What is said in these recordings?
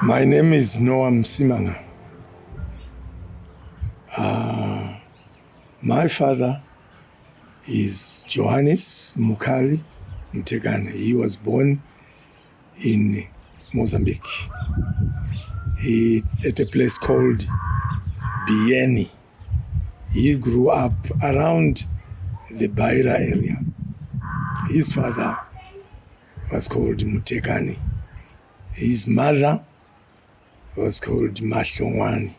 My name is Msimanga. My father is Johannes Mukali Mtegane. He was born in Mozambique at a place called Bieni. He grew up around the Beira area. His father was called Mutekani. His mother was called Mahlongwane.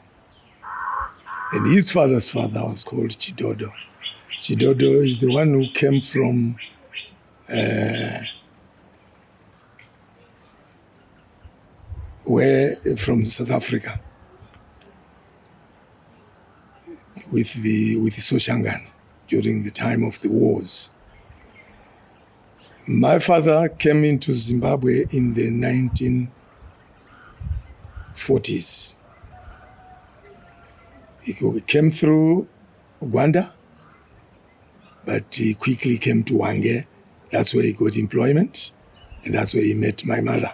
And his father's father was called Chidodo. Chidodo is the one who came from from South Africa with the Soshangan during the time of the wars. My father came into Zimbabwe in the 1940s. He came through Rwanda, but he quickly came to Hwange. That's where he got employment, and that's where he met my mother.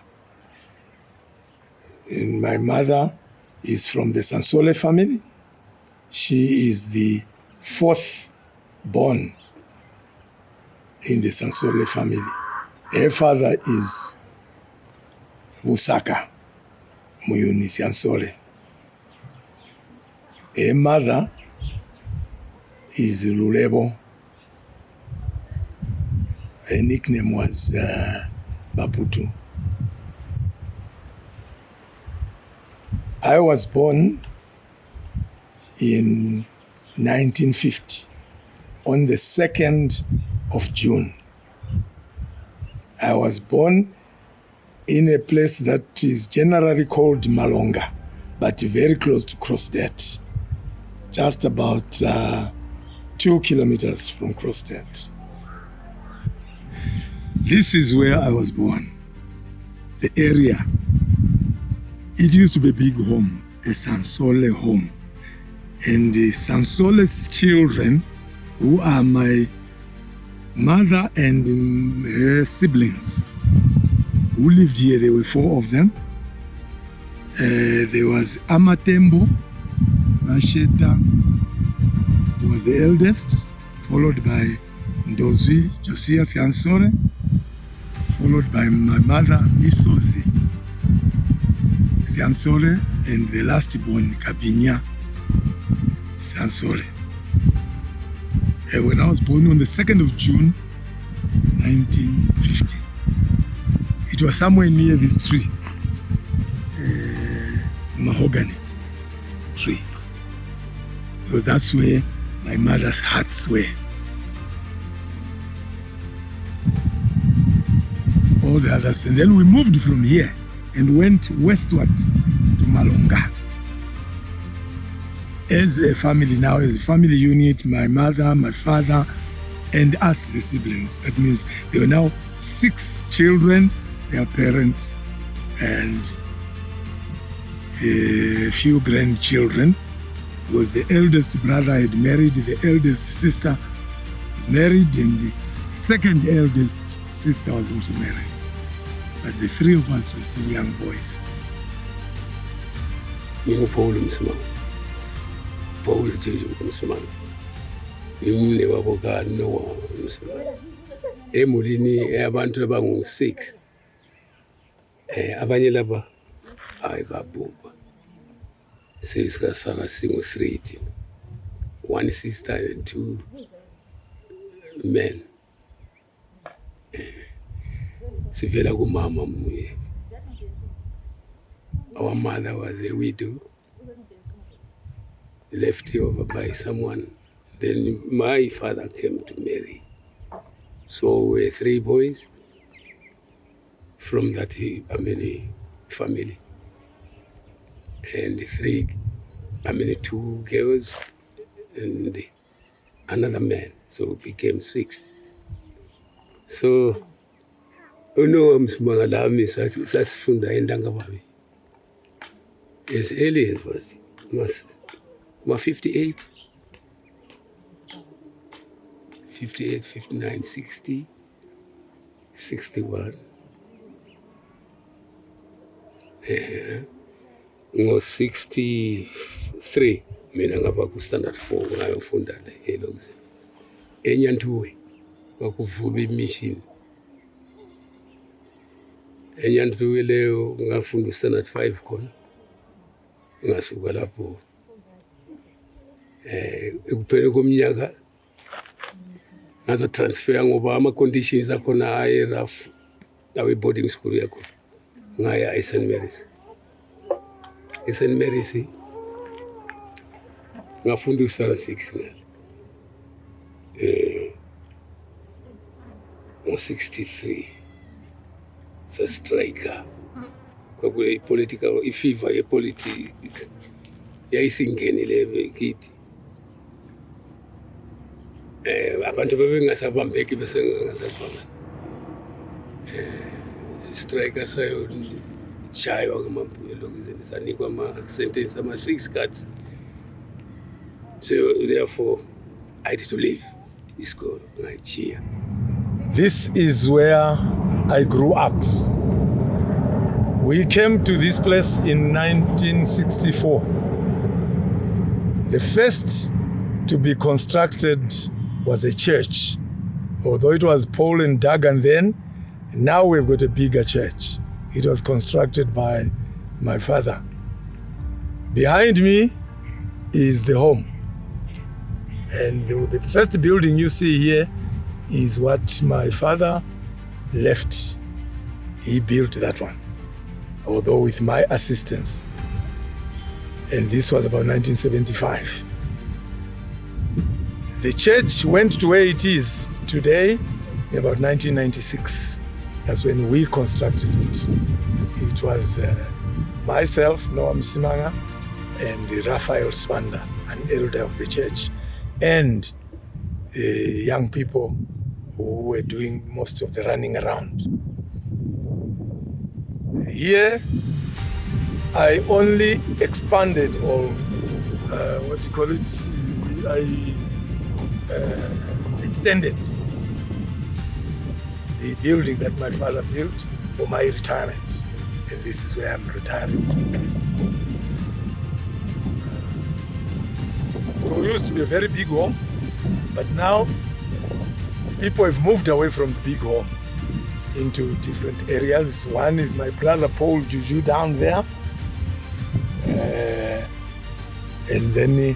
And my mother is from the Sansole family. She is the fourth born in the Sansole family. Her father is Busaka Muyuni Sansole. Her mother is Lulebo. Her nickname was Baputu. I was born in 1950 on the 2nd of June. I was born in a place that is generally called Malonga, but very close to Crossdead, just about 2 kilometers from Crossdead. This is where I was born, the area. It used to be a big home, a Sansole home. And the Sansole's children, who are my mother and her siblings, who lived here, there were 4 of them. There was Amatembo, Vasheta, who was the eldest, followed by Ndozwi, Josias Sansole, followed by my mother, Misozi Sansole, and the last born, Kabinya Sansole. When I was born on the 2nd of June, 1950. It was somewhere near this tree, mahogany tree, because that's where my mother's huts were. All the others. And then we moved from here and went westwards to Malonga. As a family now, as a family unit, my mother, my father, and us, the siblings. That means there were now 6 children, their parents, and a few grandchildren. Because the eldest brother had married, the eldest sister was married, and the second eldest sister was also married. But the 3 of us were still young boys. Paul Msimanga. Paul Msimanga. Ngimle wabokani Noah Msimanga. Emulini abantu abangu-6. Abanye laba hayi babubha. Sesikasaka singu-3 thina. 1 sister and 2 men. Sivela kumama munye. Our mother was a widow, left over by someone. Then my father came to marry. So we were 3 boys from that family. And 2 girls and another man. So it became 6. So, Msimanga lami sasifunda eNdangababi. As early as was 58, 59, 60, 61. ngo-63 mina ngapha ku-standard 4 ngayofunda elokuzini eNyantuwe kwakuvulwa imishini eNyantuwe leyo ngafunda u-standard 5 khona ngasuka lapho ekupheleni komnyaka ngazotransfera ngoba ama-conditions akhona aye-rough awe-boarding school yakho ngaya eSt Mary's. eSt Mary's ngafunda u-standard 6 ngale ngo-63 sastriker kwakule i-political i-fever ye-politics yayisingenile kithi abantu bebengasabambeki bese ngasazwana striker sayo chaywa kumaphelokuzini sanikwa ama-sentence ama-6 cards. So therefore I had to leave isikolo ngayichiya. This is where I grew up. We came to this place in 1964. The first to be constructed was a church. Although it was pole and dagon then, now we've got a bigger church. It was constructed by my father. Behind me is the home. And the first building you see here is what my father left. He built that one, although with my assistance. And this was about 1975. The church went to where it is today in about 1996. That's when we constructed it. It was myself, Noah Msimanga, and Raphael Spanda, an elder of the church, and young people who were doing most of the running around. Here, I only expanded, or what do you call it? I extended the building that my father built for my retirement. And this is where I'm retiring. It used to be a very big home, but now people have moved away from the big home into different areas. One is my brother Paul Juju down there. And then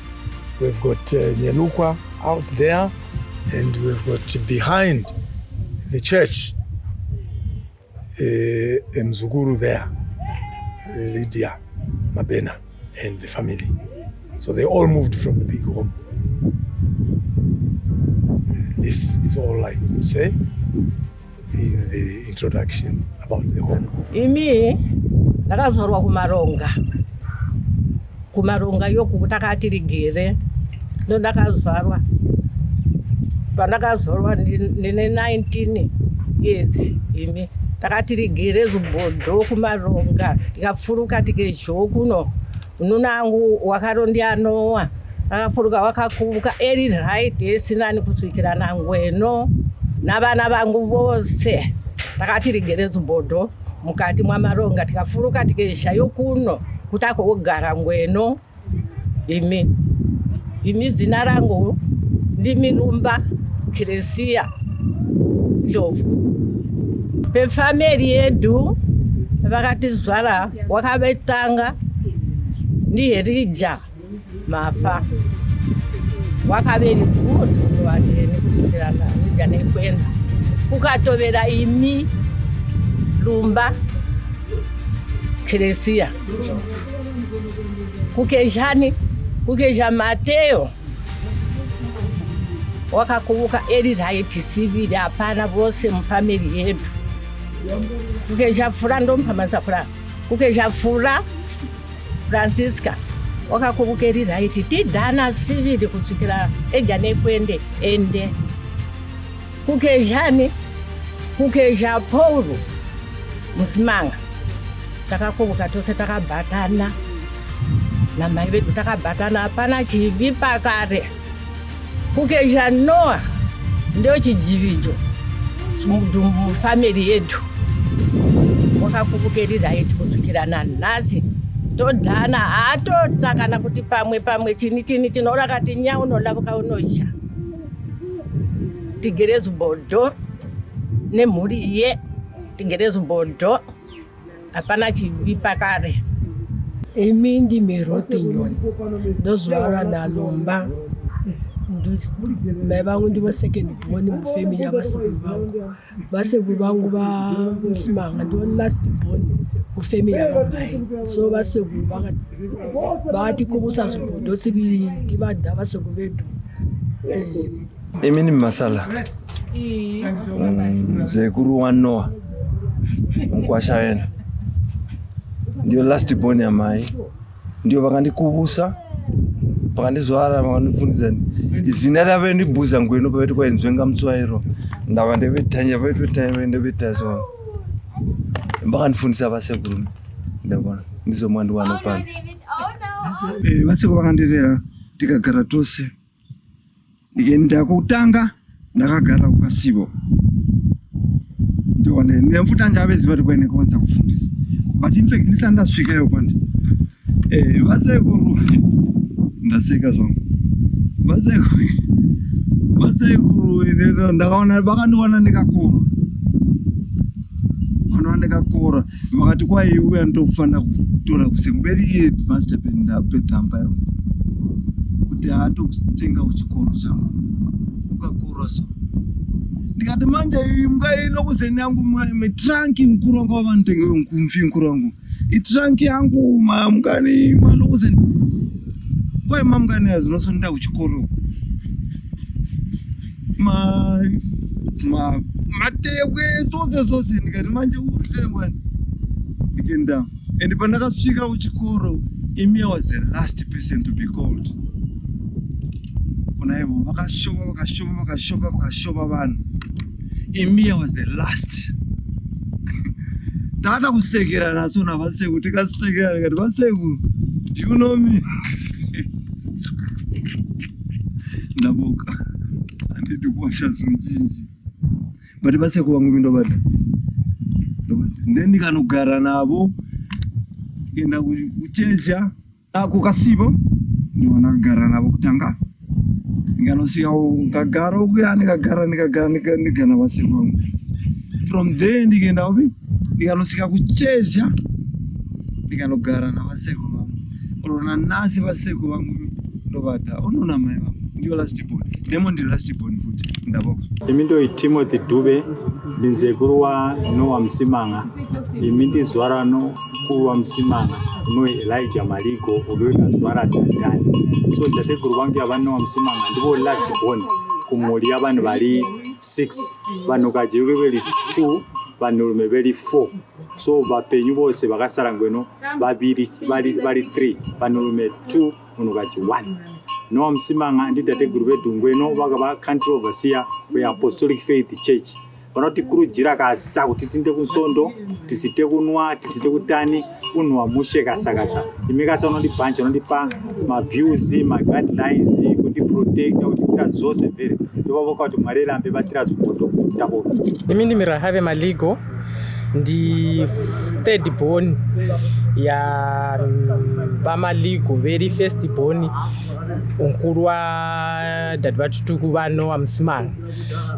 we've got Nyalukwa out there, and we've got behind the church Mzuguru there, Lydia Mabena and the family. So they all moved from the big home. This is all I could say in the introduction about the home. Imi ndakazvarwa kumaronga yoku takati Rigere ndo ndakazvarwa. Pandakazvarwa ndine 19 years. Imi takati Rigere Zubhodho kumaronga tikafuruka tikejo kuno ununangu wakarondia Noah akafuruka wakakubuka eri right esinani kuswikira nangweno navana vangu vose takati Rigere Zubhodho mukati mwa maronga tikafuruka tikeshayo kuno kutako kugara ngweno. Imi zina rangu ndimi Rumba Kresia Ndovu. Pefamily yedu vakatizvara wakavetanga ndi Herija Mafa wakaveri kutu vateni kusukirana Herija nekwenda kukatovera imi Rumba Kresia kukezha Mateo wakakubuka eri right sivili hapana vose mufamily yedu. Kukezha Fura ndomphamanisa Fura kukezha Fura Francisca wakakubuka eri right tidhana sivili kusukira Herija nekwende ende kukezha Paul Msimanga takakubuka tose takabhatana namai vedu takabhatana hapana chivi pakare. Kukezha Noah ndio chijivijo mufamily yedu wakakubuka eri right kusukira nanhasi todhana hatotakana kuti pamwe chini tinoona kati nya unolavuka unocha tigere zibhodho nemhuri ye tigere zibhodho hapana chivi pakare. Imi ndimiroti nyoni ndozwara nalomba mai vangu ndivo second born mufamily vasekuru vangu va Msimanga ndivo last born mufamily yavamai, so vasekuru vakatikubusa zvibhodho siviri ndivadha vasekuru vedu. Imi ni masala zekuru wa Noah mkwasha wena ndio last born ya mai, ndio vakandikubusa vakandizwara vakandifundisa izina rave ndibhuza ngweno paveti kwainzvenga mutsvairo ndava ndevitanya vaitotanya ndevitaso vakandifundisa vasekuru ndavona ndizomwa ndiwana pano. Vasekuru vakandirera tikagara tose ndikaenda kutanga ndakagara kukasivo ndone nemfuta njavezi vari kwaine kwanza kufundisa but in fact ndisati ndasvikayo kwandi vasekuru ndaseka zvangu vasekuru ndakaona vakandiwana ndikakura vakati kwaiuya ndofanira kutora kusenguberi iye master pedhamba yangu kuti haatokutenga kuchikoro changu ukakura so ndikati manje mukailokuzeni yangu mitranki mkuru wangu wavanitenge mkumfi mkuru wangu itranki yangu mukani malokuzeni kwai mamukani azinosonda kuchikoro matekwe zvose ndikati manje uritekwani ndikenda and pandakasvika kuchikoro imi was the last person to be called. Kuna hivyo vakashopa vanhu imi was the last. Tata kusekera naso navasekuru tikasekera ndikati vasekuru do you know me ndaboka handidi kuwasha zunjinji but vasekuru vangu mindobata then ndikanogara navo enda kuchezha kukasivo ndiwana kugara navo kutanga ndikanosika nkagara ukuya ndigana vasekuru vangu from there ndikaenda upi ndikanosika kuchezha ndikanogara navasekuru vangu orona nasi vasekuru vangu ndovata onona mai vangu ndio last born nemo ndi last born futi ndaboko. Imi ndo Timothy Dube ndinzekuru wa Noah Msimanga, imi ndizwara no kuru wa Msimanga no Elijah Maligo uliweka zwara ndani. So tatekuru wangu ya Noah Msimanga ndivo last born kumuli ya vanhu vari 6 vanhu kajiruke veri 2 vanhu veri 4. So vapenyu vose vakasara ngweno vari 3 vanhu 2 munhu kaji 1. Noah Msimanga ndi tateguru vedu ngweno vakava country overseer we Apostolic Faith Church. Vanotikuridzira kasa kuti tinde kunsondo tisite kunwa tisite kutani unwa mushe kasakasa imi kasa unondibhanja unondipa maviews maguidelines kuti protect kuti tira zose vere ndovavoka kuti mwari rambe vatira zvipoto tako. Imi ndi Mirahave Maligo ndi third born ya Bamaligo very first born unkuru wa dad vatutuku vano wa Msimanga.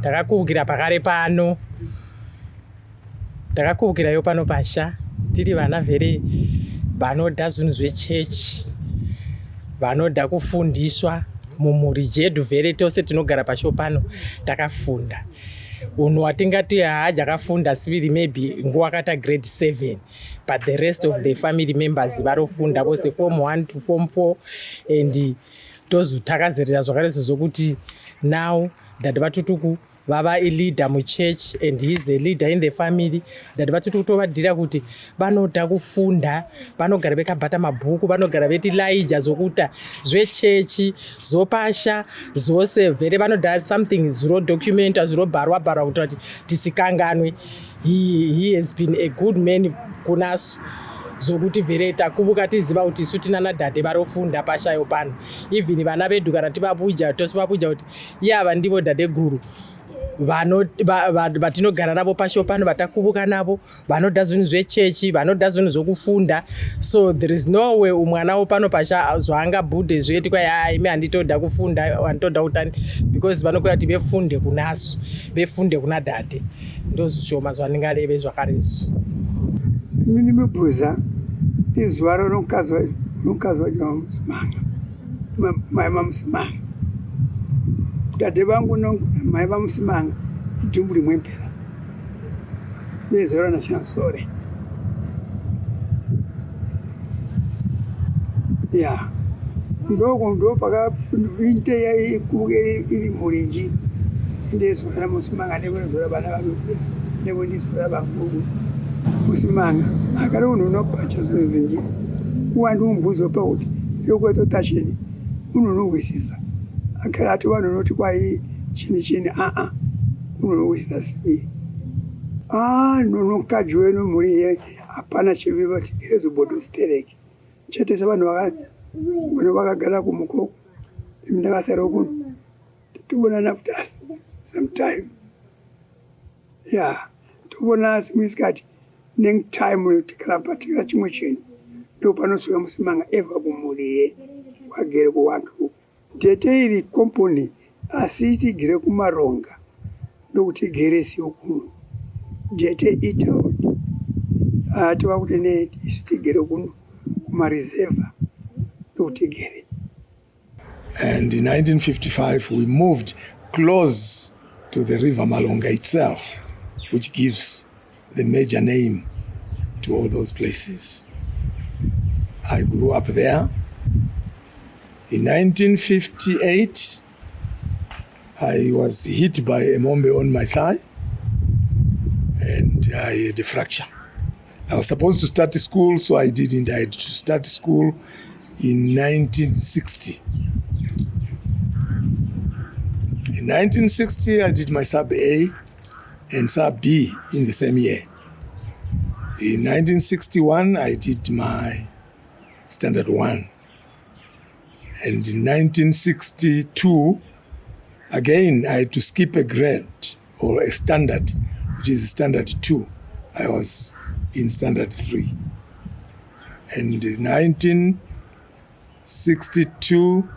Takakuvukira pakare pano takakuvukirayo pano pasha tiri vana vere vanoda zvinhu zvechechi vanoda kufundiswa mumhuri jedu vere tose tinogara pasho pano takafunda. Unhu watingati hajakafunda siviri maybe nguva kata grade 7 but the rest of the family members varofunda vose form 1 to form 4 and tozotakazirira zvakarezo zokuti now dad vatutuku vava leader muchurch and he is a leader in the family. Dad vatutuku tovadhira kuti vanoda kufunda vanogara vekabhata mabhuku vanogara veti laija zokuta zvechechi zopasha zvose vhere vanoda something zvirodocumenta zvirobharwa kuti tisikanganwe. He has been a good man kunasu zokuti vhere takuvuka tiziva kuti isu tina nadhadhe varofunda pashayo pano even vana vedu kana tivapuja tosivapuja kuti iyava ndivo dhadhe guru vatinogara navo pasho pano vatakuvuka navo vanoda zvinhu zvechechi vanoda zvinhu zvokufunda. So there is no way umwanawo pano pasha zvaangabhudhe zveti kwai imi handitoda kufunda handitoda kutani, because vanokwira kuti vefunde kunasu vefunde kuna dhadhe. Ndo zvishoma zvandingareve zvakarezo. Mini mubhuza izuva ronokazwa Msimanga mai vaMsimanga. Dhadhe vangu mai vaMsimanga idhumbu rimwe mpera vezora naShansore. Ya ndo paka inte yaikuke iri murinji ndezora naMsimanga nevezora vana vaduku nevondizora vangu Msimanga akari unhu unopacha zvinhu uwandi umbuzo pauti yokuita tashini unonowisisa akari ati vanhu unoti kwai chini unonowisisa sivi nonokaji wenu muri ye hapana chiviva tigerezo bodo stereki chete sevanhu vakagara kumukoko imi ndakasara kuno tibonana after some time tibonana simwisikati time tikarapatikira chimwe chinhu ndopanosuka Msimanga eva kumuriye kwagere kuhwange uku. Tete iri komponi asi tigere kumaronga ndokuti igere siyo kuno. Tete itaoni tova kuti isu tigere kuno kumareserva ndokuti igere. And in 1955 we moved close to the river Malonga itself, which gives the major name to all those places. I grew up there. In 1958, I was hit by a mombe on my thigh and I had a fracture. I was supposed to start school, so I didn't. I had to start school in 1960. In 1960, I did my sub A and sub B in the same year. In 1961, I did my standard 1. And in 1962, again, I had to skip a grade or a standard, which is standard 2. I was in standard 3. And in 1962,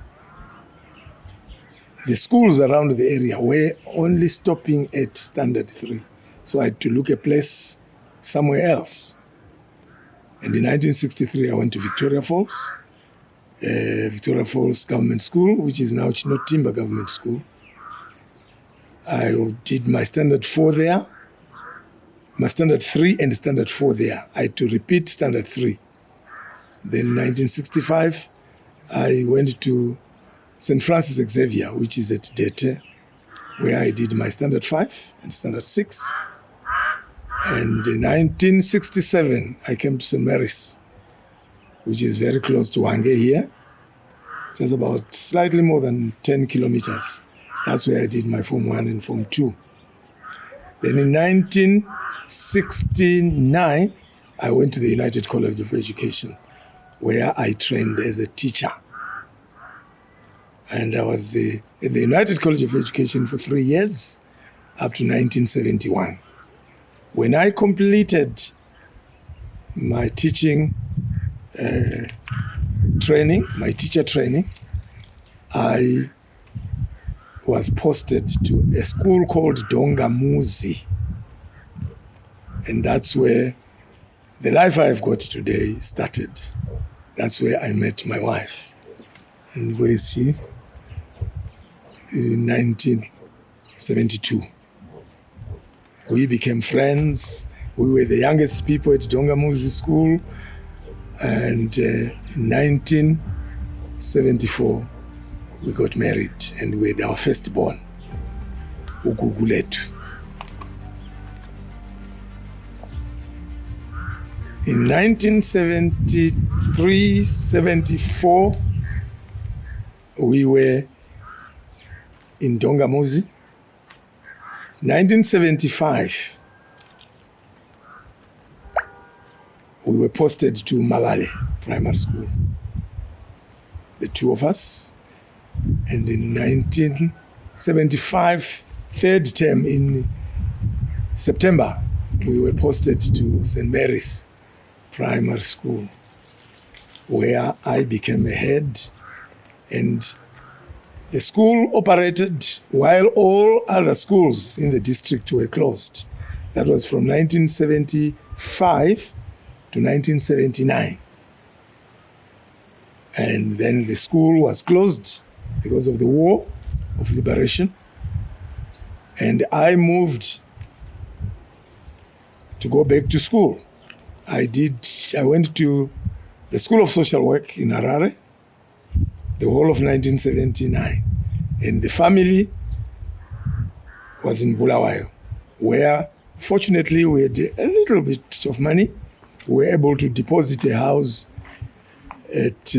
the schools around the area were only stopping at standard 3. So I had to look a place somewhere else. And in 1963, I went to Victoria Falls Government School, which is now Chinotimba Government School. I did my standard 4 there, my standard 3 and standard 4 there. I had to repeat standard 3. Then in 1965, I went to St. Francis Xavier, which is at Dete, where I did my standard 5 and standard 6. And in 1967, I came to St. Mary's, which is very close to Hwange here, just about slightly more than 10 kilometers. That's where I did my Form 1 and Form 2. Then in 1969, I went to the United College of Education, where I trained as a teacher. And I was at the United College of Education for 3 years, up to 1971. When I completed my teaching training, my teacher training, I was posted to a school called Dongamuzi. And that's where the life I've got today started. That's where I met my wife. And where is she? In 1972. We became friends. We were the youngest people at Dongamuzi School. And in 1974, we got married and we had our firstborn, Uguguletu. In 1973-74, we were in Dongamuzi. 1975, we were posted to Malale Primary School, the two of us. And in 1975, third term in September, we were posted to St. Mary's Primary School, where I became a head, and the school operated while all other schools in the district were closed. That was from 1975 to 1979. And then the school was closed because of the War of Liberation. And I moved to go back to school. I went to the School of Social Work in Harare, the whole of 1979. And the family was in Bulawayo, where fortunately we had a little bit of money. We were able to deposit a house at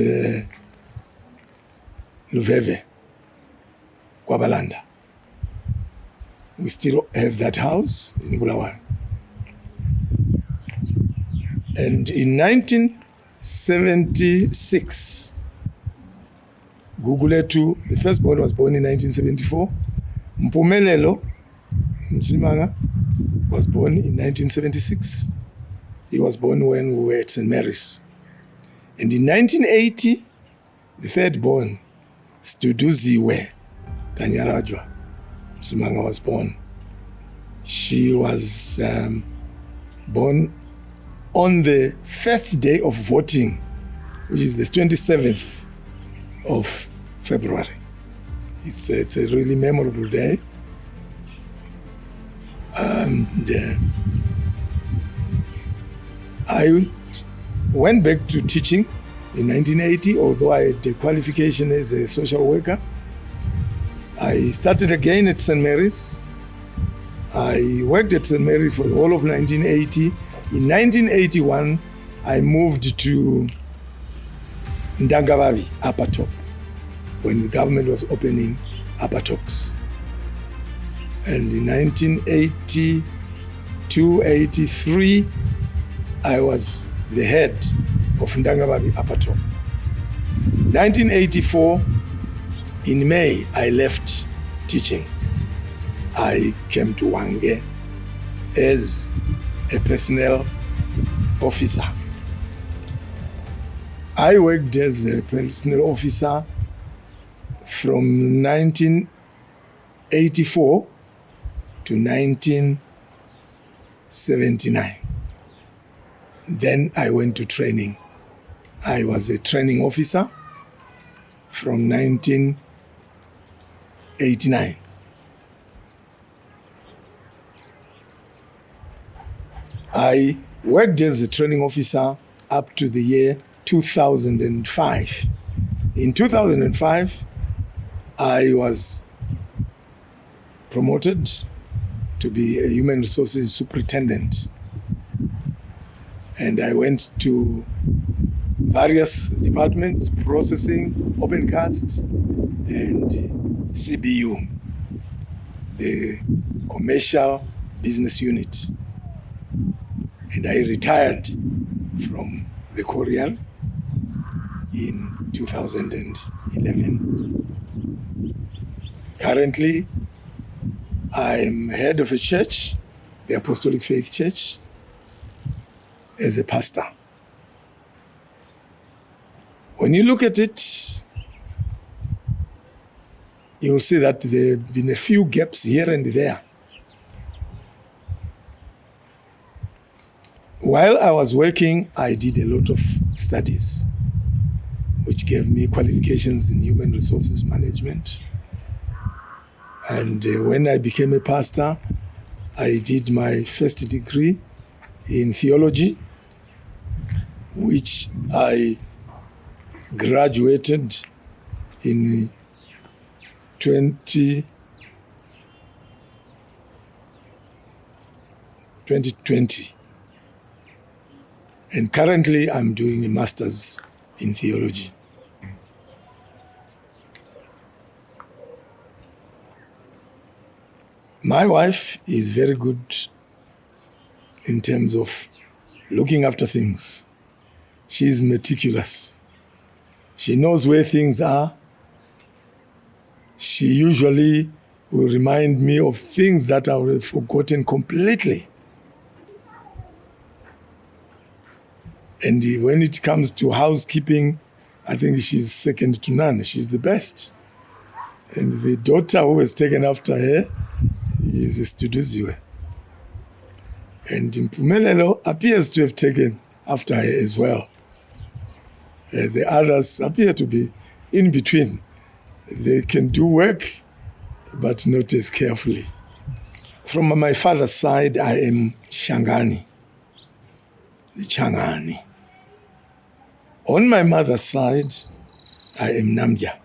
Luveve, Kwabalanda. We still have that house in Bulawayo. And in 1976, Guguletu, the firstborn, was born in 1974. Mpumelelo Msimanga was born in 1976. He was born when we were at St. Mary's. And in 1980, the third born, Studuziwe Tanyarajwa Msimanga, was born. She was born on the first day of voting, which is the 27th of February. It's a really memorable day. And I went back to teaching in 1980, although I had a qualification as a social worker. I started again at St. Mary's. I worked at St. Mary's for the whole of 1980. In 1981, I moved to Ndangababi, Upper Top, when the government was opening Upper Tops. And in 1982, 83, I was the head of Ndangababi Upper Top. 1984, in May, I left teaching. I came to Hwange as a personnel officer. I worked as a personnel officer from 1984 to 1979. Then I went to training. I was a training officer from 1989. I worked as a training officer up to the year 2005. In 2005, I was promoted to be a human resources superintendent. And I went to various departments, processing, opencast, and CBU, the commercial business unit. And I retired from the Korean in 2011. Currently, I'm head of a church, the Apostolic Faith Church, as a pastor. When you look at it, you'll see that there have been a few gaps here and there. While I was working, I did a lot of studies, which gave me qualifications in human resources management. And when I became a pastor, I did my first degree in theology, which I graduated in 2020. And currently I'm doing a master's in theology. My wife is very good in terms of looking after things. She's meticulous. She knows where things are. She usually will remind me of things that I would have forgotten completely. And when it comes to housekeeping, I think she's second to none. She's the best. And the daughter who was taken after her is Studuziwe. And Mpumelelo appears to have taken after her as well. The others appear to be in between. They can do work, but not as carefully. From my father's side, I am Shangani, Changani. On my mother's side, I am Nambia.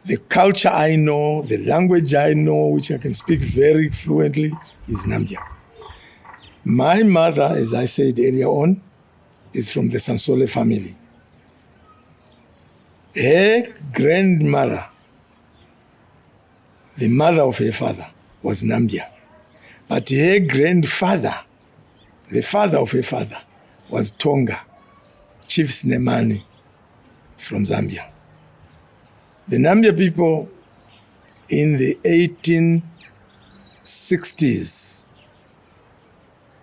The culture I know, the language I know, which I can speak very fluently, is Nambia. My mother, as I said earlier on, is from the Sansole family. Her grandmother, the mother of her father, was Nambia. But her grandfather, the father of her father, was Tonga, Chief Snemani from Zambia. The Nambia people in the 1860s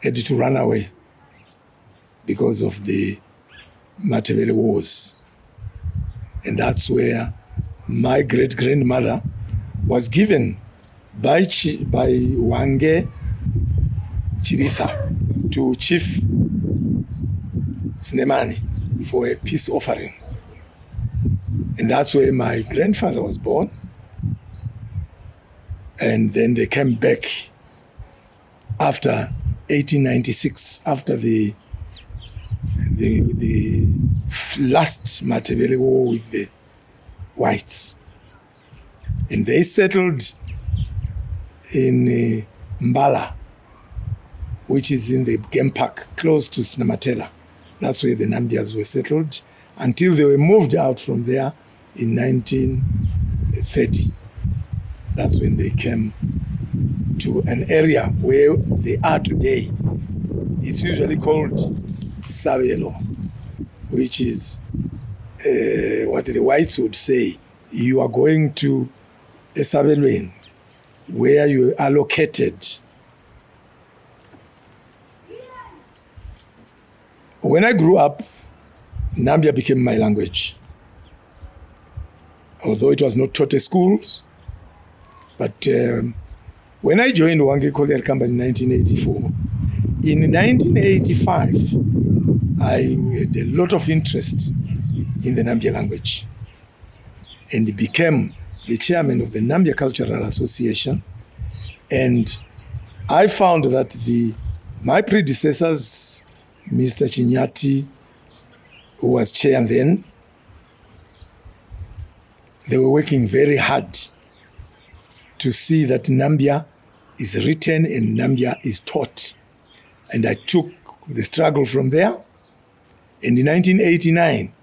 had to run away because of the Matabele Wars. And that's where my great-grandmother was given by Hwange Chirisa to Chief Snemani for a peace offering. And that's where my grandfather was born. And then they came back after 1896, after the last Matabele War with the whites. And they settled in Mbala, which is in the game park, close to Snamatela. That's where the Nambias were settled until they were moved out from there in 1930. That's when they came to an area where they are today. It's usually called Sabelo, which is what the whites would say. You are going to a Sabelweni, where you are located. When I grew up, Nambia became my language. Although it was not taught at schools, but when I joined Hwange Colliery Company in 1984, in 1985, I had a lot of interest in the Nambia language and became the chairman of the Nambia Cultural Association. And I found that my predecessors, Mr. Chinyati, who was chair then, they were working very hard to see that Nambia is written and Nambia is taught. And I took the struggle from there. And in 1989,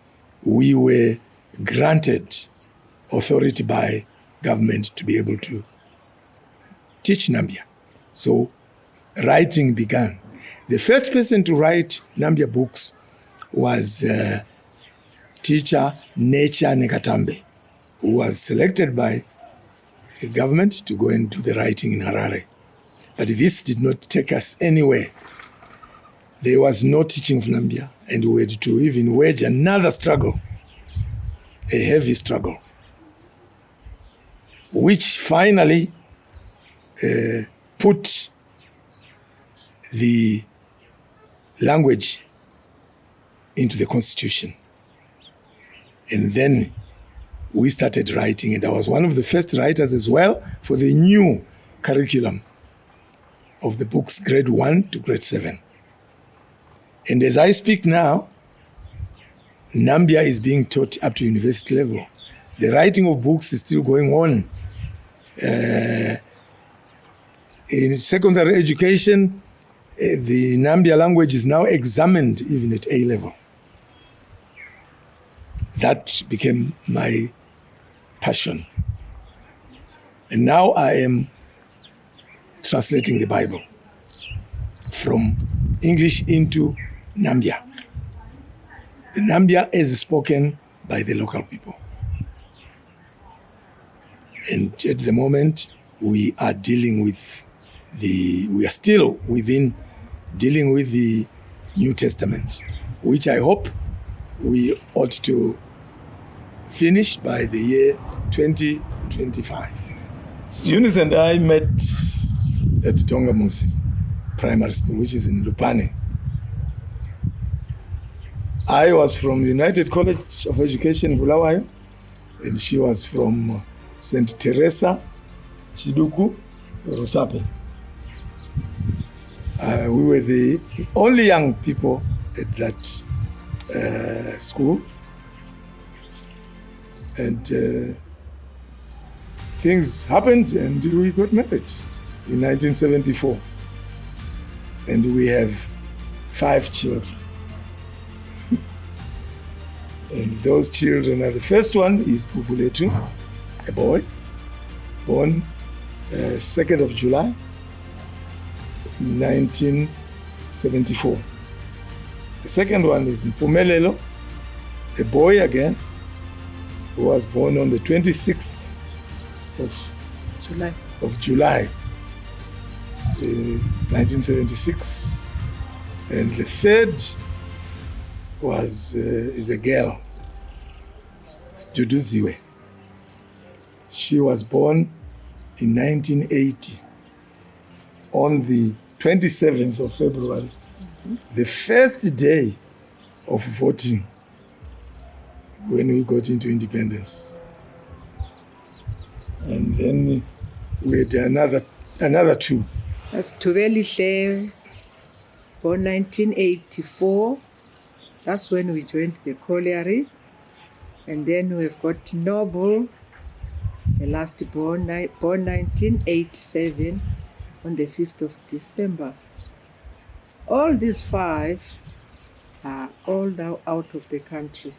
we were granted authority by government to be able to teach Nambia. So writing began. The first person to write Nambia books was teacher Nature Nekatambe, who was selected by the government to go and do the writing in Harare. But this did not take us anywhere. There was no teaching of Nambia, and we had to even wage another struggle, a heavy struggle, which finally put the language into the constitution. And then we started writing, and I was one of the first writers as well for the new curriculum of the books grade 1 to grade 7. And as I speak now, Nambia is being taught up to university level. The writing of books is still going on. In secondary education, the Nambia language is now examined even at A level. That became my passion. And now I am translating the Bible from English into Nambia. The Nambia is spoken by the local people. And at the moment, we are still dealing with the New Testament, which I hope we ought to finish by the year 2025. Eunice and I met at Tongamusi Primary School, which is in Lupane. I was from the United College of Education, Bulawayo, and she was from St. Teresa, Chiduku, Rusape. We were the only young people at that school. And things happened and we got married in 1974. And we have 5 children. And those children are, the first one is Pupuletu, a boy, born 2nd of July, 1974. The second one is Mpumelelo, a boy again, who was born on the 26th of July, 1976. And the third is a girl, Studuziwe. She was born in 1980 on the 27th of February, the first day of voting when we got into independence. And then we had another 2. That's Tuvelihle, born 1984. That's when we joined the colliery. And then we've got Noble, the last born 1987, on the 5th of December. All these 5 are all now out of the country.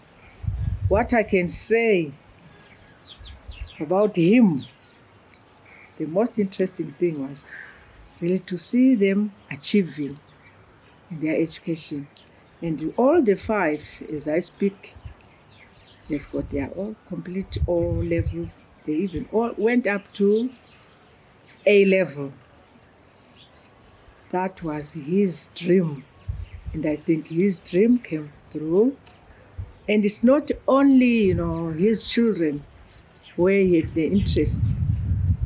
What I can say about him, the most interesting thing was really to see them achieving in their education. And all the 5, as I speak, they've got their all complete all levels. They even all went up to A level. That was his dream. And I think his dream came through. And it's not only, his children where he had the interest,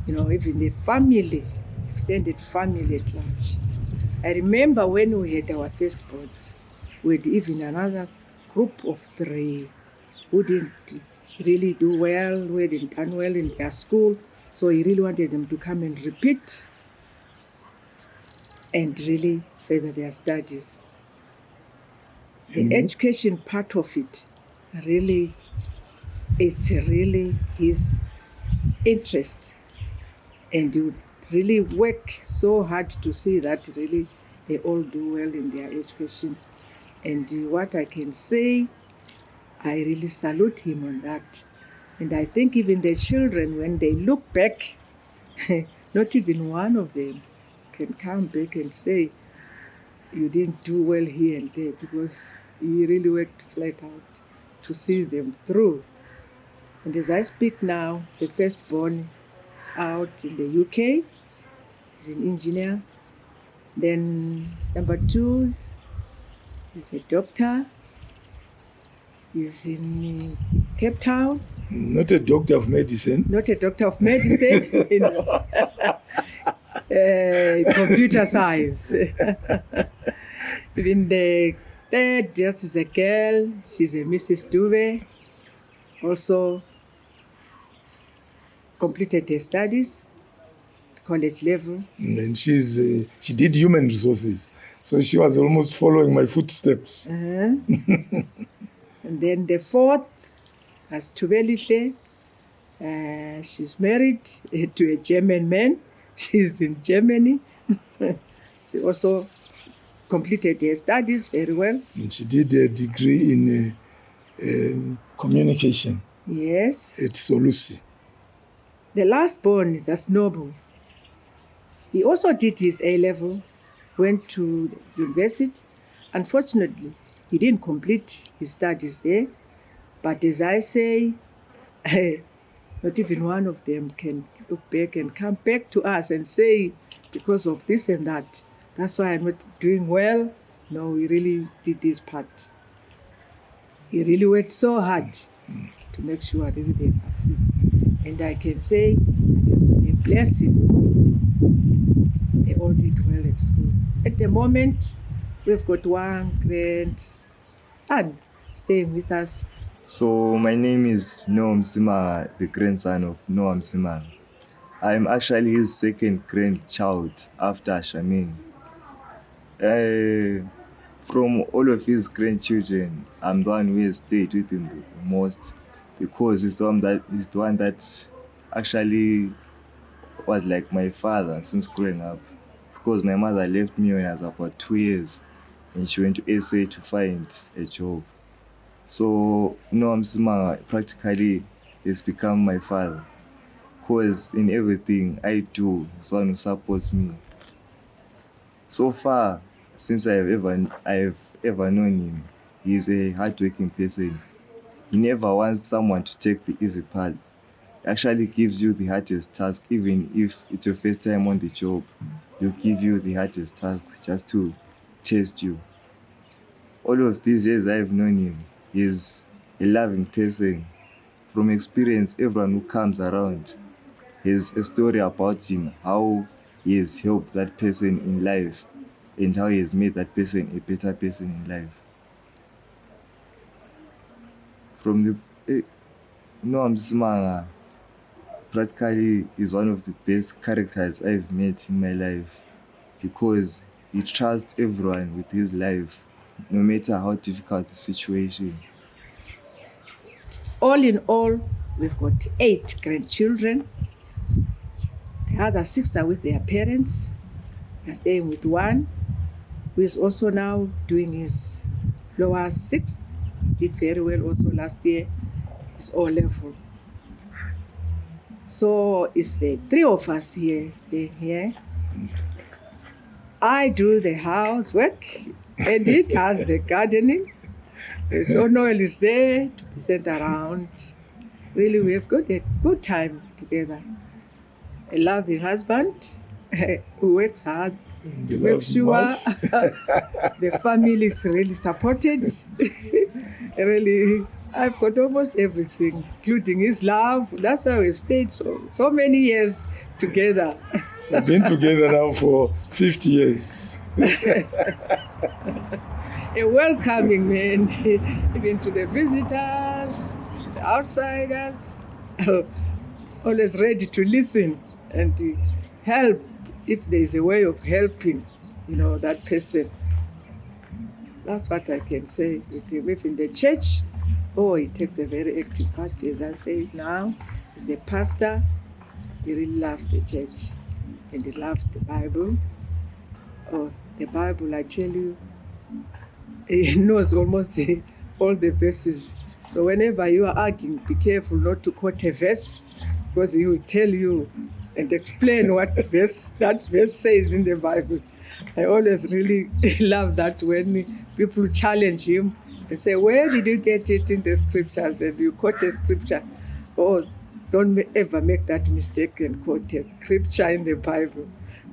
even the family, extended family at large. I remember when we had our firstborn, we had even another group of 3 who didn't really do well, who hadn't done well in their school. So he really wanted them to come and repeat and really further their studies. The education part of it, really, it's really his interest. And you really work so hard to see that really they all do well in their education. And what I can say, I really salute him on that. And I think even the children, when they look back, not even one of them can come back and say, you didn't do well here and there, because he really worked flat out to see them through. And as I speak now, the firstborn is out in the UK. He's an engineer. Then number 2 is a doctor. He's in Cape Town. Not a doctor of medicine. Not a doctor of medicine. Computer science. Even the third, that is a girl. She's a Mrs. Dube. Also completed her studies, college level. And she did human resources. So she was almost following my footsteps. And then the 4th, as Tuvelihle, she's married to a German man. She's in Germany. She also completed her studies very well. And she did a degree in communication. Yes. At Solusi. The last born is Asnobu. He also did his A-level, went to university. Unfortunately, he didn't complete his studies there. But as I say, Not even one of them can look back and come back to us and say, because of this and that, that's why I'm not doing well. No, we really did this part. He really worked so hard to make sure that they succeed. And I can say, they bless him. They all did well at school. At the moment, we've got one grandson staying with us. So my name is Msimanga, the grandson of Msimanga. I'm actually his second grandchild after Shamini. From all of his grandchildren, I'm the one who has stayed with him the most, because he's the one that actually was like my father since growing up. Because my mother left me when I was about 2 years, and she went to SA to find a job. So Msimanga practically has become my father, because in everything I do, he's the one who supports me. So far, since I have ever known him, he's a hardworking person. He never wants someone to take the easy part. He actually gives you the hardest task, even if it's your first time on the job. He'll give you the hardest task just to test you. All of these years I've known him, he's a loving person. From experience, everyone who comes around has a story about him, how he has helped that person in life and how he has made that person a better person in life. From the Msimanga practically is one of the best characters I've met in my life, because he trusts everyone with his life, no matter how difficult the situation. All in all, we've got 8 grandchildren. The other 6 are with their parents. They're staying with one, who is also now doing his lower 6th. Did very well also last year, his O-level. So it's the 3 of us here staying here. I do the housework, and he does the gardening. So Noel is there to be sent around. Really, we have got a good time together. A loving husband who works hard to make sure the family is really supported. Really, I've got almost everything, including his love. That's why we've stayed so many years together. We've been together now for 50 years. A welcoming man, even to the visitors, the outsiders, always ready to listen and to help if there is a way of helping, that person. That's what I can say with him. If in the church, he takes a very active part. As I say now, he's a pastor. He really loves the church and he loves the Bible. The Bible, I tell you, he knows almost all the verses. So whenever you are arguing, be careful not to quote a verse, because he will tell you and explain what that verse says in the Bible. I always really love that when people challenge him and say, where did you get it in the scriptures? And you quote a scripture. Don't ever make that mistake and quote a scripture in the Bible,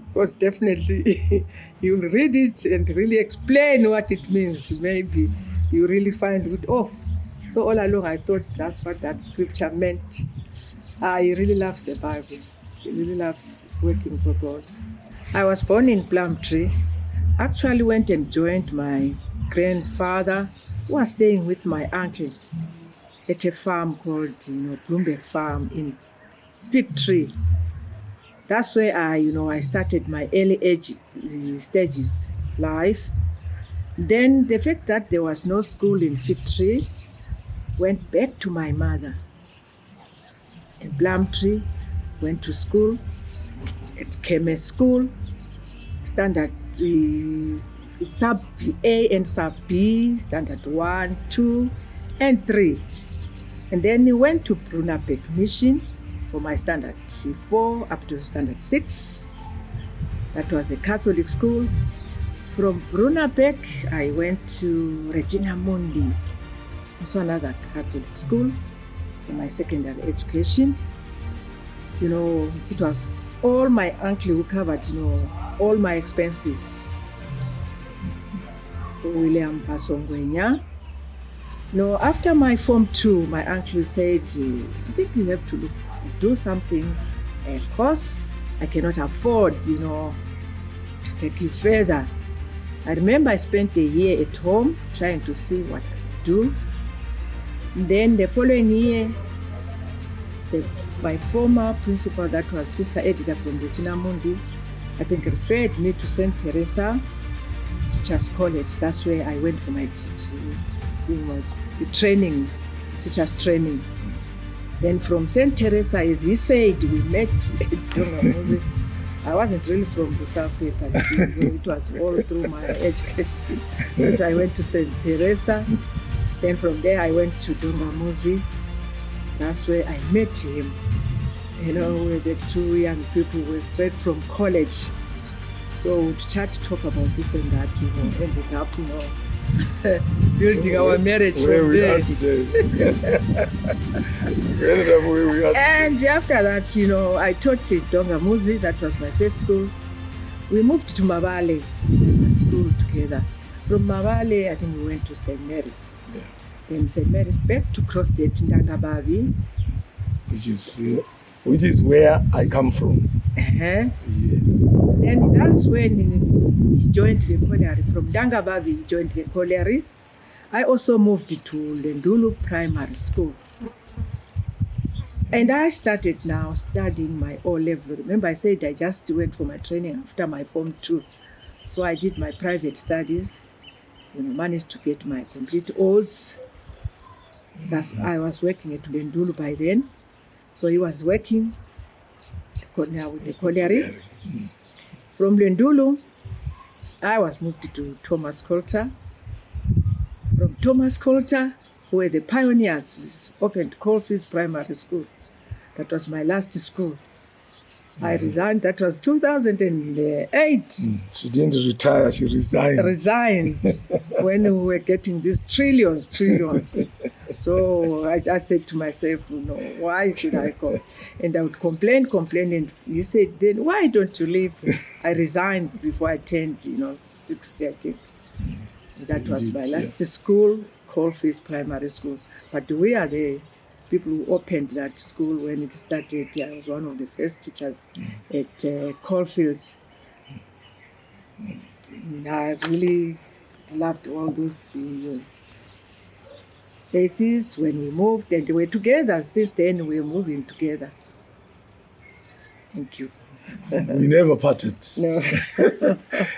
because definitely you'll read it and really explain what it means. Maybe you really find it. So all along I thought that's what that scripture meant. He really loves the Bible. He really loves working for God. I was born in Plumtree. Actually went and joined my grandfather, who was staying with my uncle at a farm called Bloomberg Farm in Fig Tree. That's where I started my early age stages life. Then the fact that there was no school in Fig Tree went back to my mother. In Plumtree, went to school at Kemes School, standard sub A and sub B, standard 1, 2, and 3. And then we went to Brunabek Mission for my standard 4 up to standard 6. That was a Catholic school. From Brunabek, I went to Regina Mundi, also another Catholic school, for my secondary education. It was all my uncle who covered, all my expenses. William Pasongwenya. After my Form 2, my uncle said, I think you have to do something, a course. I cannot afford, to take you further. I remember I spent a year at home trying to see what I could do. Then the following year, my former principal, that was Sister Editor from Regina Mundi, I think referred me to St. Teresa Teachers College. That's where I went for my teachers training. Then from St. Teresa, as he said, we met at Dongamuzi. I wasn't really from the South Africa, it was all through my education. But I went to St. Teresa. Then from there I went to Dongamuzi. That's where I met him. Where the two young people were straight from college. So we tried to talk about this and that, ended up, building our marriage where from we there. are today. We ended up where we are. And after that, I taught at Dongamuzi. That was my first school. We moved to Mabale school together. From Mabale, I think we went to St. Mary's. Yeah. Then St. Mary's back to Crossgate in Ndangabavi. Which is where I come from. Uh-huh. Yes. Then that's when he joined the colliery. From Ndangabavi, he joined the colliery. I also moved to Lendulu Primary School. And I started now studying my O-level. Remember I said I just went for my training after my Form 2. So I did my private studies, managed to get my complete O's. I was working at Lendulu by then. So he was working with the colliery. From Lendulu, I was moved to Thomas Coulter. From Thomas Coulter, where the pioneers opened Coalfields Primary School. That was my last school. I resigned. That was 2008. She didn't retire, she resigned. Resigned when we were getting these trillions. So I just said to myself, why should I go? And I would complain. And he said, then why don't you leave? I resigned before I turned, 60, I think. That was my last school, Coalfields Primary School. But we are the people who opened that school when it started. I was one of the first teachers at Coalfields. I really loved all those places when we moved, and we were together. Since then, we were moving together. Thank you. We never parted. No.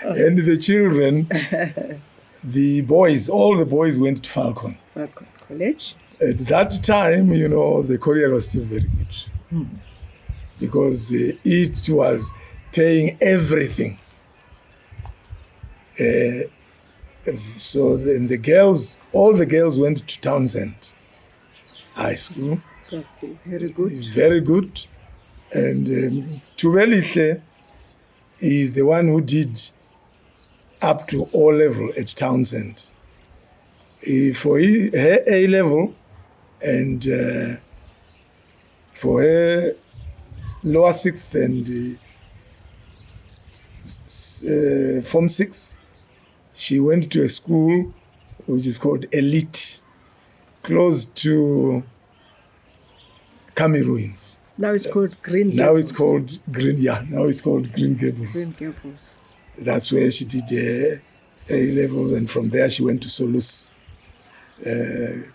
And the children, all the boys went to Falcon College. At that time, the colliery was still very good because it was paying everything. So then all the girls went to Townsend High School. That's still very good. Very good. And Tubelihle is the one who did up to O-level at Townsend. For her A-level and for her lower sixth and Form 6, she went to a school which is called Elite, close to Kami Ruins. Now it's called Green Gables. Now it's called Green Gables. Green Gables. That's where she did A-levels, and from there she went to Solus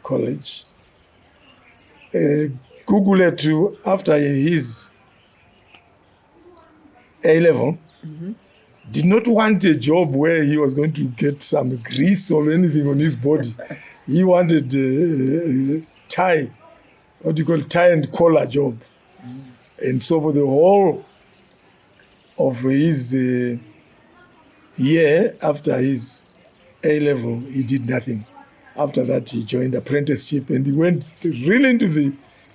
College. Guguletu, after his A-level, did not want a job where he was going to get some grease or anything on his body. He wanted a tie, tie and collar job. And so for the whole of his year after his A-level, he did nothing. After that, he joined apprenticeship and he went really into the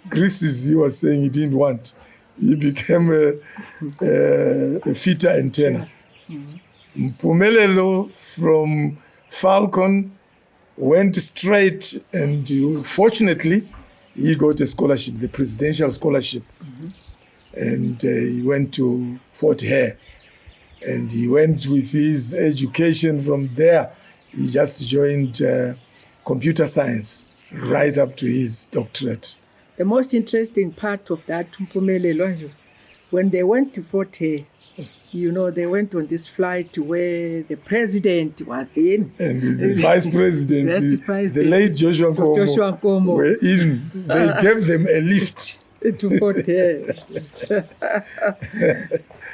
greases he was saying he didn't want. He became a fitter and turner. Mpumelelo from Falcon went straight, and fortunately, he got a scholarship, the presidential scholarship, and he went to Fort Hare. And he went with his education from there. He just joined computer science right up to his doctorate. The most interesting part of that, Mpumelelo, when they went to Fort Hare, they went on this flight where the president was in. And the vice president, the late Joshua Nkomo, were in. They gave them a lift. To Fort Hare.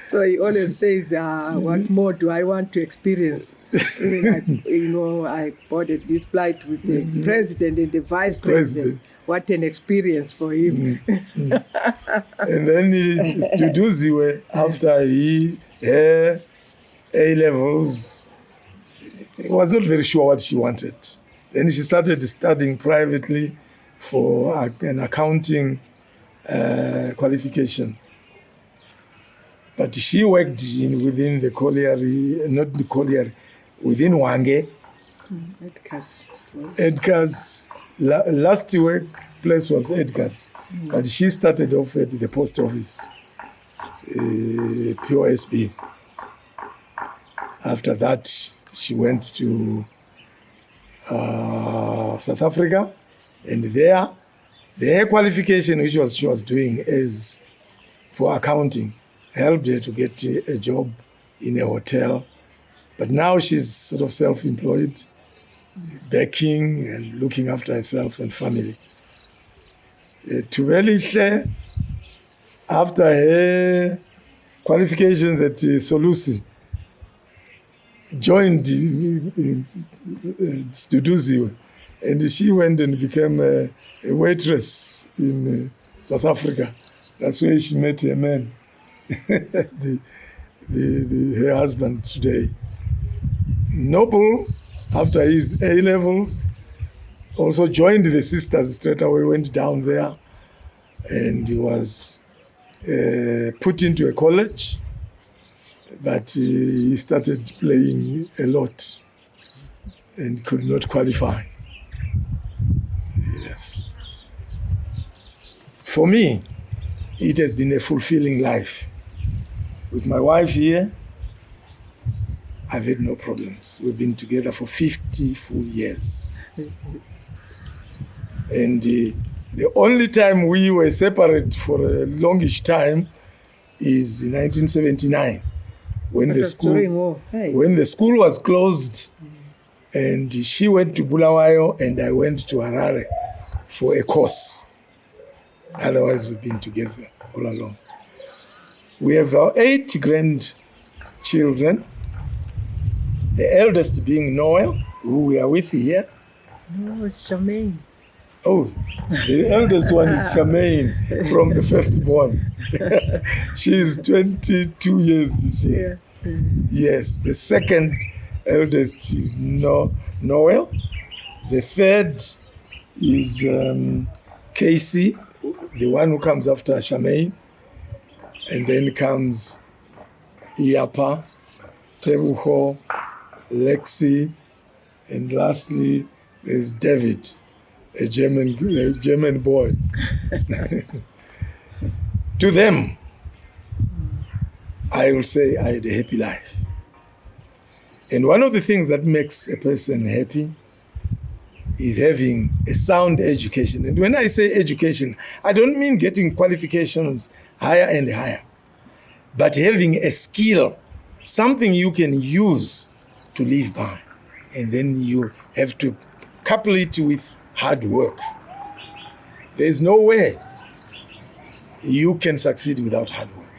So he always says, what more do I want to experience? I boarded this flight with the president and the vice president. What an experience for him. And then Studuzi, after he had A-levels, he was not very sure what she wanted. Then she started studying privately for an accounting qualification. But she worked within the colliery, not the colliery, within Hwange. Edgar's last workplace was Edgar's, but she started off at the post office, POSB. After that, she went to South Africa, and there, the qualification which she was doing is for accounting helped her to get a job in a hotel. But now she's sort of self-employed, baking and looking after herself and family. Tubelihle, after her qualifications at Solusi, joined Studuzi, and she went and became a waitress in South Africa. That's where she met her man, her husband today. Noble, after his A-levels, also joined the sisters straight away, went down there, and he was put into a college, but he started playing a lot and could not qualify. Yes. For me, it has been a fulfilling life. With my wife here, I've had no problems. We've been together for 50 full years. And the only time we were separate for a longish time is in 1979, when the school was closed, and she went to Bulawayo and I went to Harare for a course. Otherwise, we've been together all along. We have our 8 grandchildren, the eldest being Noel, who we are with here. No, it's Charmaine. Oh, the eldest one is Charmaine from the firstborn. She is 22 years this year. Yeah. Yes, the second eldest is Noel. The third is Casey, the one who comes after Charmaine. And then comes Iapa, Tebuho, Lexi, and lastly there's David, a German boy. To them, I will say I had a happy life. And one of the things that makes a person happy is having a sound education. And when I say education, I don't mean getting qualifications higher and higher, but having a skill, something you can use to live by. And then you have to couple it with hard work. There's no way you can succeed without hard work.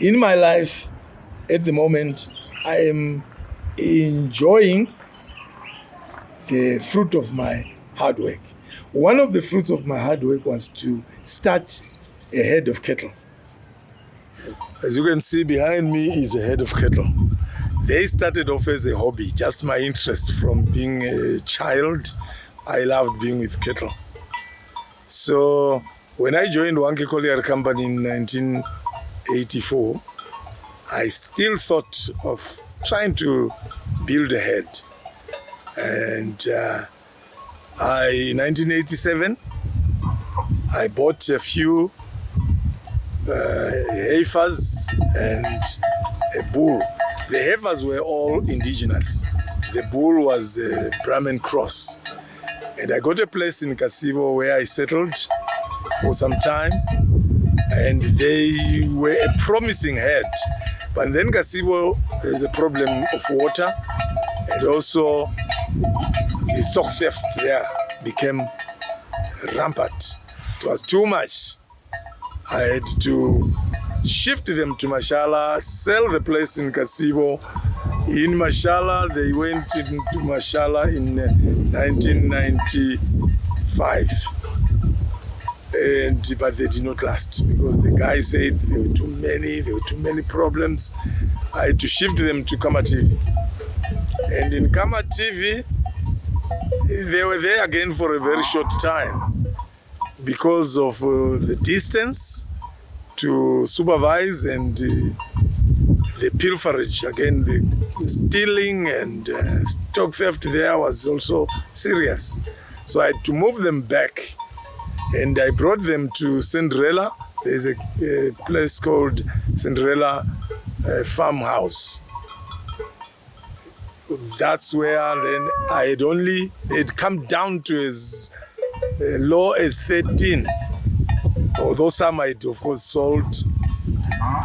In my life, at the moment, I am enjoying the fruit of my hard work. One of the fruits of my hard work was to start a head of cattle. As you can see behind me is a head of cattle. They started off as a hobby, just my interest from being a child. I loved being with cattle. So when I joined Hwange Colliery Company in 1984, I still thought of trying to build a head. And in 1987, I bought a few heifers and a bull. The heifers were all indigenous. The bull was a Brahmin cross. And I got a place in Kasibo where I settled for some time. And they were a promising herd. But then Kasibo, there's a problem of water. And also the stock theft there became rampant. It was too much. I had to shift them to Mashala, sell the place in Kasibo. In Mashala, they went into Mashala in 1995. But they did not last because the guy said there were too many problems. I had to shift them to Kamativi. And in Kamativi, they were there again for a very short time because of the distance to supervise and the pilferage. Again, the stealing and stock theft there was also serious. So I had to move them back. And I brought them to Cinderella. There's a place called Cinderella Farmhouse. That's where then they'd come down to as low as 13. Although some I'd of course sold.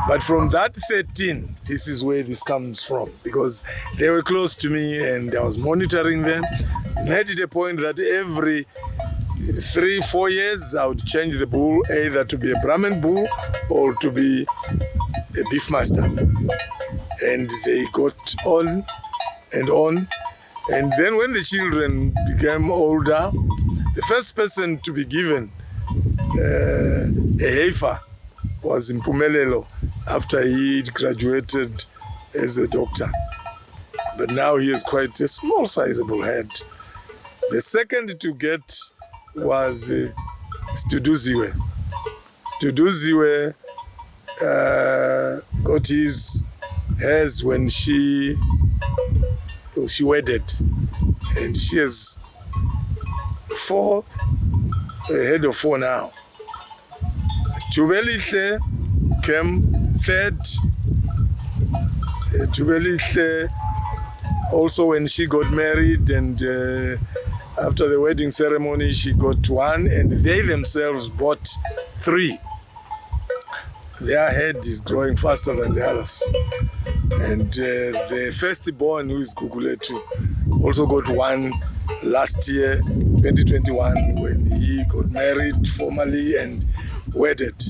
But from that 13, this is where this comes from. Because they were close to me and I was monitoring them. Made it a point that every 3-4 years, I would change the bull either to be a Brahmin bull or to be a beef master. And they got on and on. And then when the children became older, the first person to be given a heifer was Mpumelelo after he'd graduated as a doctor. But now he is quite a small, sizable head. The second to get was Studuziwe. Studuziwe got hers when she wedded, and she has a head of 4 now. Tubelithe came third. Tubelithe also when she got married and after the wedding ceremony, she got 1, and they themselves bought 3. Their head is growing faster than the others. And the firstborn, who is Guguletu, also got 1 last year, 2021, when he got married formally and wedded.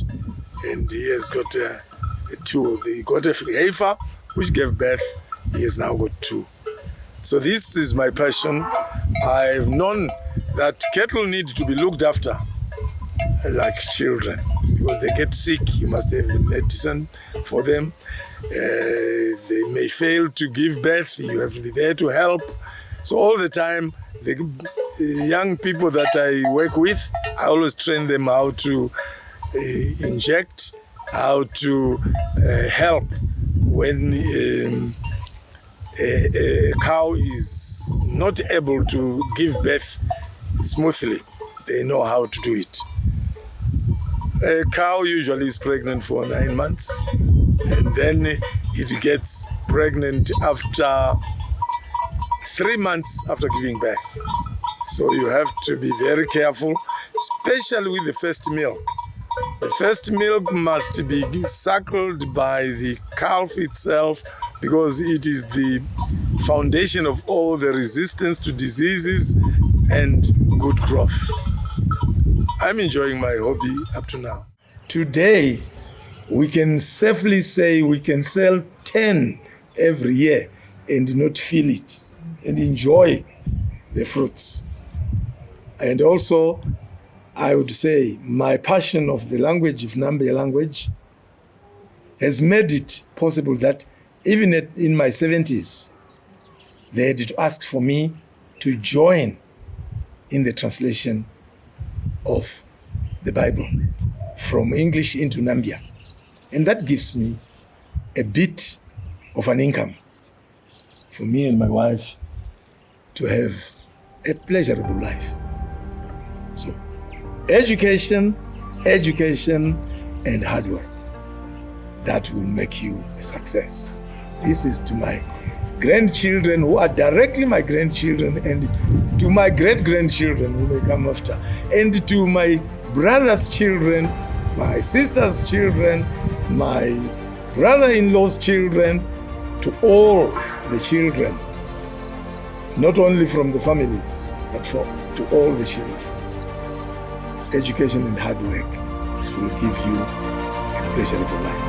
And he has got 2. He got a heifer, which gave birth. He has now got 2. So this is my passion. I've known that cattle need to be looked after like children because they get sick. You must have the medicine for them. They may fail to give birth. You have to be there to help. So all the time, the young people that I work with, I always train them how to inject, how to help when a cow is not able to give birth smoothly. They know how to do it. A cow usually is pregnant for 9 months, and then it gets pregnant after 3 months after giving birth. So you have to be very careful, especially with the first milk. The first milk must be suckled by the calf itself because it is the foundation of all the resistance to diseases and good growth. I'm enjoying my hobby up to now. Today, we can safely say we can sell 10 every year and not feel it and enjoy the fruits. And also, I would say my passion of the language, of Nambe language, has made it possible that even in my 70s, they had to ask for me to join in the translation of the Bible from English into Nambia. And that gives me a bit of an income for me and my wife to have a pleasurable life. So, education, and hard work. that will make you a success. This is to my grandchildren who are directly my grandchildren, and to my great-grandchildren who may come after, and to my brother's children, my sister's children, my brother-in-law's children, to all the children, not only from the families, but to all the children. Education and hard work will give you a pleasurable life.